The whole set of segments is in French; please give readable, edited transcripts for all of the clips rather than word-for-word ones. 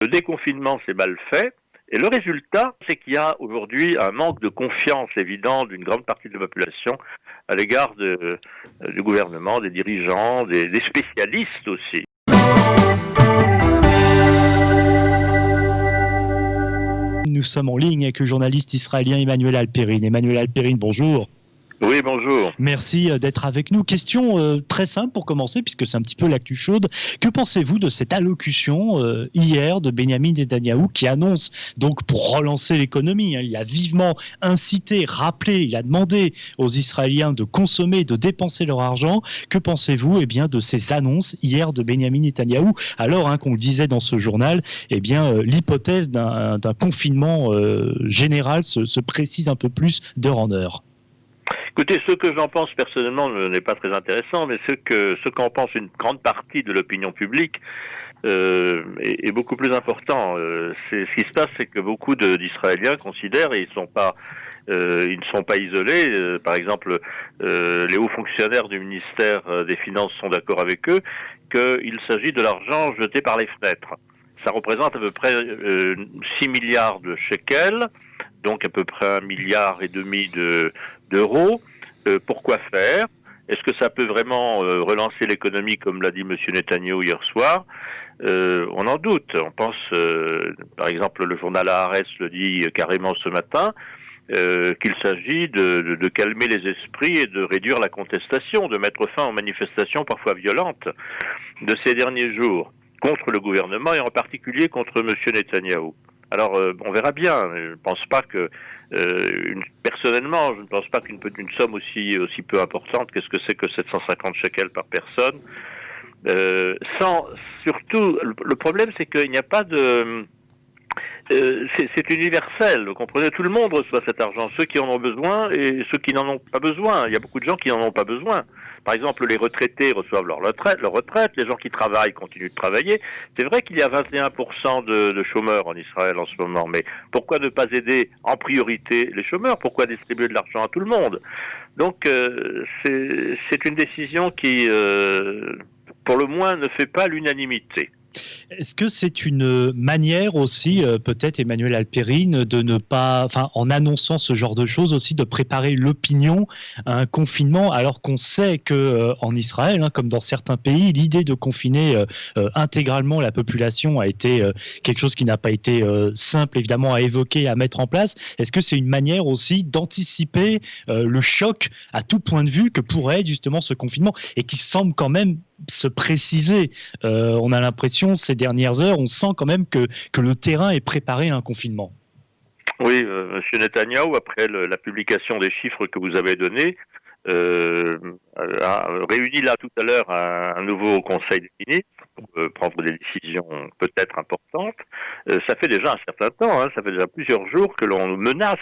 Le déconfinement, c'est mal fait. Et le résultat, c'est qu'il y a aujourd'hui un manque de confiance évident d'une grande partie de la population à l'égard du gouvernement, des dirigeants, des spécialistes aussi. Nous sommes en ligne avec le journaliste israélien Emmanuel Alpérine. Emmanuel Alpérine, bonjour. Oui, bonjour. Merci d'être avec nous. Question très simple pour commencer, puisque c'est un petit peu l'actu chaude. Que pensez-vous de cette allocution hier de Benyamin Netanyahou qui annonce, donc pour relancer l'économie, il a vivement incité, rappelé, il a demandé aux Israéliens de consommer, de dépenser leur argent. Que pensez-vous de ces annonces hier de Benyamin Netanyahou, alors qu'on le disait dans ce journal, l'hypothèse d'un confinement général se précise un peu plus d'heure en heure? Écoutez, ce que j'en pense personnellement n'est pas très intéressant, mais ce qu'en pense une grande partie de l'opinion publique est beaucoup plus important. Ce qui se passe, c'est que beaucoup d'Israéliens considèrent, et ils ne sont pas isolés, par exemple, les hauts fonctionnaires du ministère des Finances sont d'accord avec eux, qu'il s'agit de l'argent jeté par les fenêtres. Ça représente à peu près 6 milliards de shekels, donc à peu près 1,5 milliard d'euros. Pourquoi faire? Est-ce que ça peut vraiment relancer l'économie, comme l'a dit M. Netanyahou hier soir? On en doute. On pense, par exemple, le journal Haaretz le dit carrément ce matin, qu'il s'agit de calmer les esprits et de réduire la contestation, de mettre fin aux manifestations parfois violentes de ces derniers jours contre le gouvernement et en particulier contre M. Netanyahou. Alors, on verra bien. Je ne pense pas que, personnellement, je ne pense pas qu'une somme aussi peu importante, qu'est-ce que c'est que 750 shekels par personne, surtout, le problème, c'est qu'il n'y a pas de... c'est universel, vous comprenez, tout le monde reçoit cet argent, ceux qui en ont besoin et ceux qui n'en ont pas besoin. Il y a beaucoup de gens qui n'en ont pas besoin. Par exemple, les retraités reçoivent leur retraite, les gens qui travaillent continuent de travailler. C'est vrai qu'il y a 21% de chômeurs en Israël en ce moment, mais pourquoi ne pas aider en priorité les chômeurs? Pourquoi distribuer de l'argent à tout le monde? Donc, c'est une décision qui, pour le moins, ne fait pas l'unanimité. Est-ce que c'est une manière aussi, peut-être Emmanuel Alpérine, de ne pas, en annonçant ce genre de choses aussi, de préparer l'opinion à un confinement, alors qu'on sait que en Israël, comme dans certains pays, l'idée de confiner intégralement la population a été quelque chose qui n'a pas été simple évidemment à évoquer, à mettre en place. Est-ce que c'est une manière aussi d'anticiper le choc à tout point de vue que pourrait être justement ce confinement et qui semble quand même se préciser? On a l'impression, ces dernières heures, on sent quand même que le terrain est préparé à un confinement. Oui, M. Netanyahou, après la publication des chiffres que vous avez donnés, a réuni là tout à l'heure un nouveau conseil des ministres pour prendre des décisions peut-être importantes. Ça fait déjà un certain temps, ça fait déjà plusieurs jours que l'on nous menace,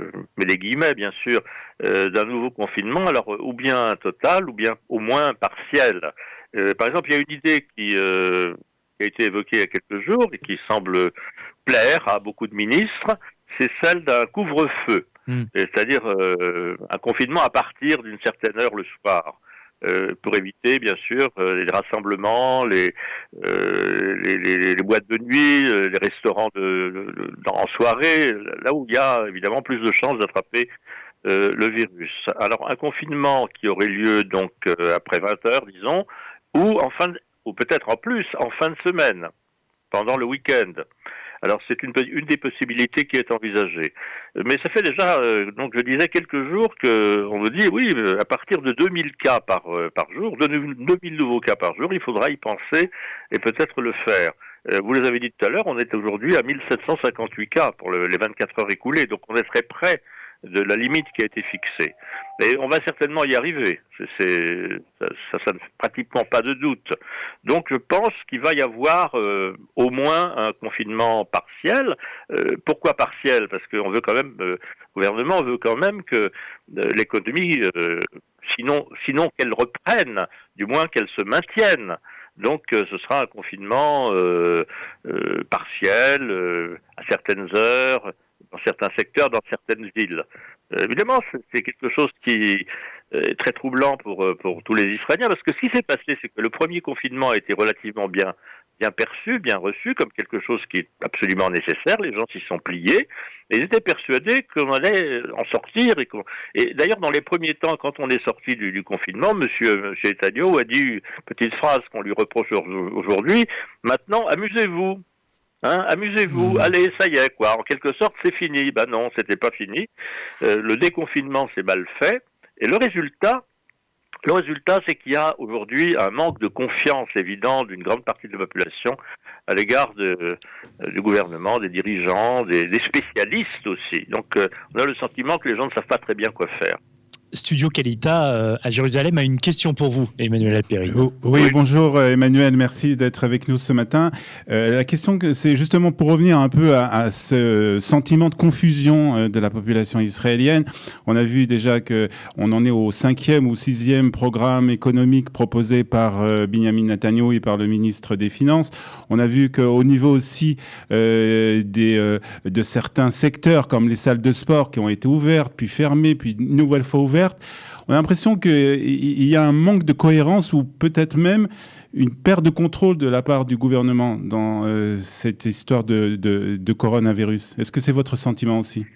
mais des guillemets bien sûr, d'un nouveau confinement, alors ou bien total ou bien au moins partiel. Par exemple, il y a une idée qui a été évoquée il y a quelques jours et qui semble plaire à beaucoup de ministres, c'est celle d'un couvre-feu. C'est-à-dire un confinement à partir d'une certaine heure le soir, pour éviter bien sûr les rassemblements, les boîtes de nuit, les restaurants en soirée, là où il y a évidemment plus de chances d'attraper le virus. Alors un confinement qui aurait lieu donc après 20 heures, disons, ou peut-être en plus en fin de semaine, pendant le week-end. Alors c'est une des possibilités qui est envisagée. Mais ça fait déjà, donc je disais quelques jours qu'on me dit, oui, à partir de 2000 cas par jour, 2000 nouveaux cas par jour, il faudra y penser et peut-être le faire. Vous les avez dit tout à l'heure, on est aujourd'hui à 1758 cas pour les 24 heures écoulées, donc on est très près de la limite qui a été fixée. Et on va certainement y arriver. Ça ne fait pratiquement pas de doute. Donc je pense qu'il va y avoir au moins un confinement partiel. Pourquoi partiel? Parce qu'on veut quand même, le gouvernement veut quand même que l'économie, sinon qu'elle reprenne, du moins qu'elle se maintienne. Donc ce sera un confinement partiel, à certaines heures, dans certains secteurs, dans certaines villes. Évidemment, c'est quelque chose qui est très troublant pour tous les Israéliens, parce que ce qui s'est passé, c'est que le premier confinement a été relativement bien bien perçu, bien reçu, comme quelque chose qui est absolument nécessaire. Les gens s'y sont pliés. Et ils étaient persuadés qu'on allait en sortir. Et d'ailleurs, dans les premiers temps, quand on est sorti du confinement, Monsieur Netanyahu a dit une petite phrase qu'on lui reproche aujourd'hui. Maintenant, amusez-vous. Hein, amusez-vous, allez, ça y est, quoi. En quelque sorte, c'est fini. Ben non, c'était pas fini. Le déconfinement, c'est mal fait. Et le résultat, c'est qu'il y a aujourd'hui un manque de confiance évident d'une grande partie de la population à l'égard du gouvernement, des dirigeants, des spécialistes aussi. Donc, on a le sentiment que les gens ne savent pas très bien quoi faire. Studio Qualita à Jérusalem a une question pour vous, Emmanuel Alpérine. Oui, bonjour Emmanuel, merci d'être avec nous ce matin. La question, c'est justement pour revenir un peu à ce sentiment de confusion de la population israélienne. On a vu déjà qu'on en est au 5e ou 6e programme économique proposé par Benjamin Netanyahu et par le ministre des Finances. On a vu qu'au niveau aussi de certains secteurs comme les salles de sport qui ont été ouvertes, puis fermées, puis une nouvelle fois ouvertes, on a l'impression qu'il y a un manque de cohérence ou peut-être même une perte de contrôle de la part du gouvernement dans cette histoire de coronavirus. Est-ce que c'est votre sentiment aussi ?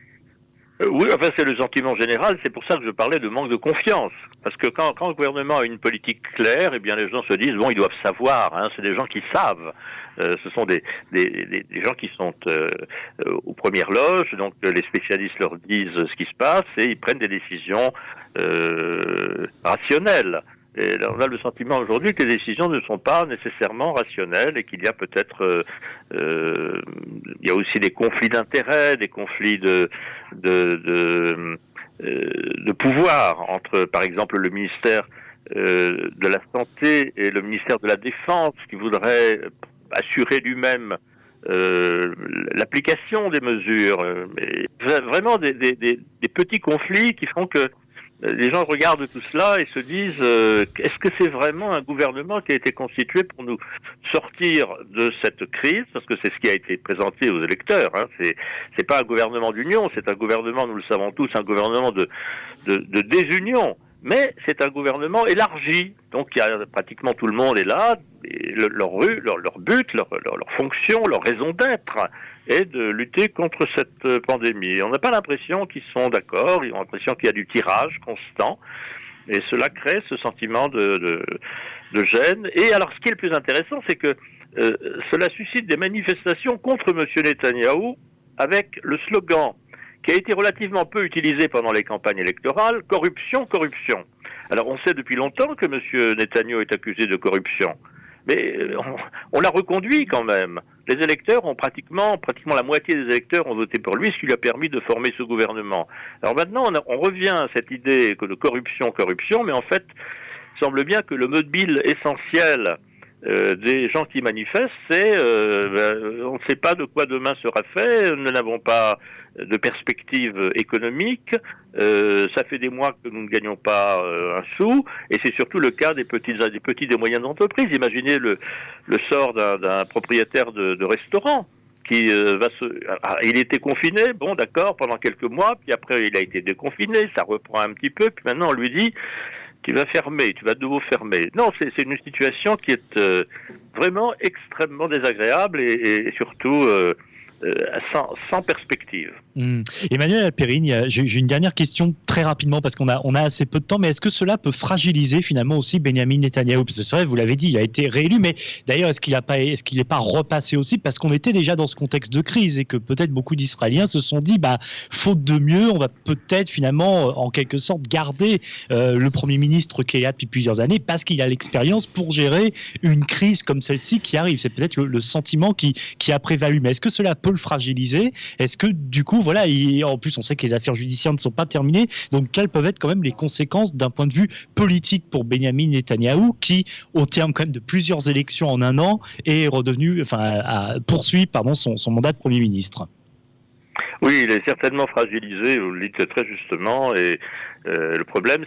Oui, enfin c'est le sentiment général, c'est pour ça que je parlais de manque de confiance. Parce que quand le gouvernement a une politique claire, eh bien les gens se disent, bon, ils doivent savoir, hein, c'est des gens qui savent. Ce sont des gens qui sont aux premières loges, donc les spécialistes leur disent ce qui se passe et ils prennent des décisions rationnelles. Et là, on a le sentiment aujourd'hui que les décisions ne sont pas nécessairement rationnelles et qu'il y a peut-être, il y a aussi des conflits d'intérêts, des conflits de pouvoir entre, par exemple, le ministère de la Santé et le ministère de la Défense qui voudrait assurer lui-même l'application des mesures. Mais vraiment des petits conflits qui font que les gens regardent tout cela et se disent est-ce que c'est vraiment un gouvernement qui a été constitué pour nous sortir de cette crise, parce que c'est ce qui a été présenté aux électeurs, hein. C'est pas un gouvernement d'union, c'est un gouvernement, nous le savons tous, un gouvernement de désunion, mais c'est un gouvernement élargi, donc il y a pratiquement tout le monde est là, et leur but, leur fonction, leur raison d'être est de lutter contre cette pandémie. On n'a pas l'impression qu'ils sont d'accord, ils ont l'impression qu'il y a du tirage constant, et cela crée ce sentiment de gêne. Et alors, ce qui est le plus intéressant, c'est que cela suscite des manifestations contre M. Netanyahou avec le slogan qui a été relativement peu utilisé pendant les campagnes électorales, corruption, corruption. Alors, on sait depuis longtemps que M. Netanyahou est accusé de corruption. Mais on l'a reconduit quand même. Les électeurs ont pratiquement la moitié des électeurs ont voté pour lui, ce qui lui a permis de former ce gouvernement. Alors maintenant, on revient à cette idée de corruption, mais en fait, il semble bien que le mobile essentiel des gens qui manifestent, c'est on ne sait pas de quoi demain sera fait, nous n'avons pas de perspective économique, ça fait des mois que nous ne gagnons pas un sou, et c'est surtout le cas des petites et moyennes entreprises. Imaginez le sort d'un propriétaire de restaurant qui il était confiné, bon d'accord, pendant quelques mois, puis après il a été déconfiné, ça reprend un petit peu, puis maintenant on lui dit tu vas de nouveau fermer. Non, c'est une situation qui est vraiment extrêmement désagréable et surtout sans perspective. Emmanuel Alpérine, j'ai une dernière question très rapidement parce qu'on a assez peu de temps, mais est-ce que cela peut fragiliser finalement aussi Benjamin Netanyahou? Parce que c'est vrai, vous l'avez dit, il a été réélu, mais d'ailleurs, est-ce qu'il n'est pas repassé aussi parce qu'on était déjà dans ce contexte de crise et que peut-être beaucoup d'Israéliens se sont dit, faute de mieux, on va peut-être finalement, en quelque sorte, garder le Premier ministre qui est là depuis plusieurs années parce qu'il a l'expérience pour gérer une crise comme celle-ci qui arrive. C'est peut-être le sentiment qui a prévalu. Mais est-ce que cela peut le fragiliser? Est-ce que du coup, voilà, en plus on sait que les affaires judiciaires ne sont pas terminées, donc quelles peuvent être quand même les conséquences d'un point de vue politique pour Benjamin Netanyahou qui, au terme quand même de plusieurs élections en un an, est redevenu, poursuit son mandat de Premier ministre? Oui, il est certainement fragilisé, vous le dites très justement, et le problème,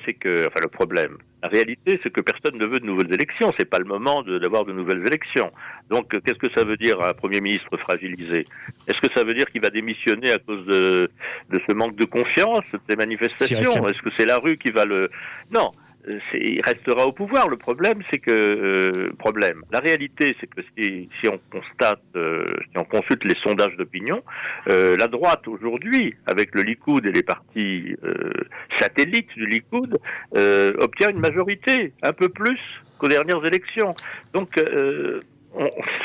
la réalité, c'est que personne ne veut de nouvelles élections, c'est pas le moment d'avoir de nouvelles élections. Donc, qu'est-ce que ça veut dire un Premier ministre fragilisé? Est-ce que ça veut dire qu'il va démissionner à cause de ce manque de confiance, des manifestations? Est-ce que c'est la rue qui va le... Non. il restera au pouvoir. Le problème, c'est que la réalité, c'est que si on constate, si on consulte les sondages d'opinion, la droite aujourd'hui, avec le Likoud et les partis satellites du Likoud, obtient une majorité, un peu plus qu'aux dernières élections. Donc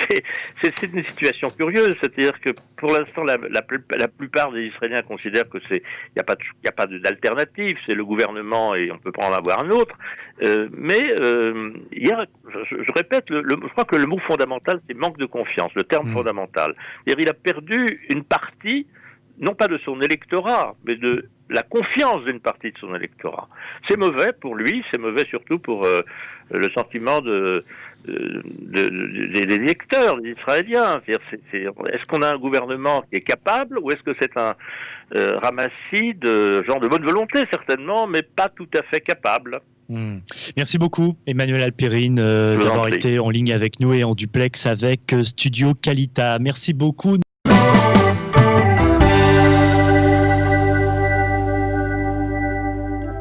c'est une situation curieuse, c'est-à-dire que pour l'instant la plupart des Israéliens considèrent que il n'y a pas d'alternative, c'est le gouvernement et on peut pas en avoir un autre. Mais je répète, je crois que le mot fondamental c'est manque de confiance, le terme fondamental. C'est-à-dire il a perdu une partie, non pas de son électorat, mais de la confiance d'une partie de son électorat. C'est mauvais pour lui, c'est mauvais surtout pour le sentiment des électeurs, des Israéliens. Est-ce qu'on a un gouvernement qui est capable ou est-ce que c'est un ramassis de genre de bonne volonté certainement, mais pas tout à fait capable? Merci beaucoup Emmanuel Alpérine d'avoir été en ligne avec nous et en duplex avec Studio Kalita. Merci beaucoup.